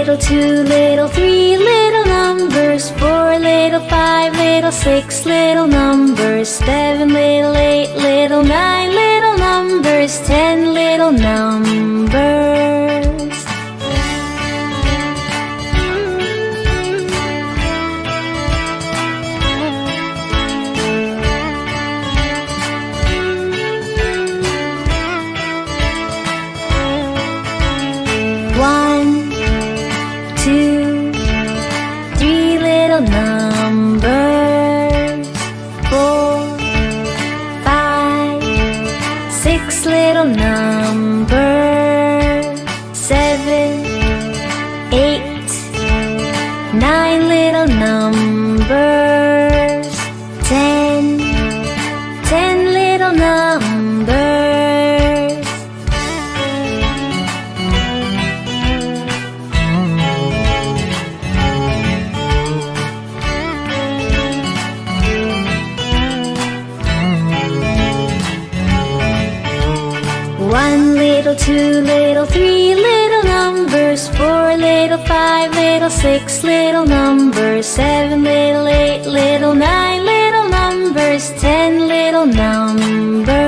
little, 2 little, 3 little numbers, 4 little, 5 little, 6 little numbers, 7 little, 8 little, 9 little numbers, 10 little numbers. 1, 2, 3 little numbers, 4, 5, 6 little numbers, 7, 8, 9 little numbers, 10 little numbers. 1 little, 2 little, 3 little numbers, 4 little, 5 little, 6 little numbers, 7 little, 8 little, 9 little numbers, 10 little numbers.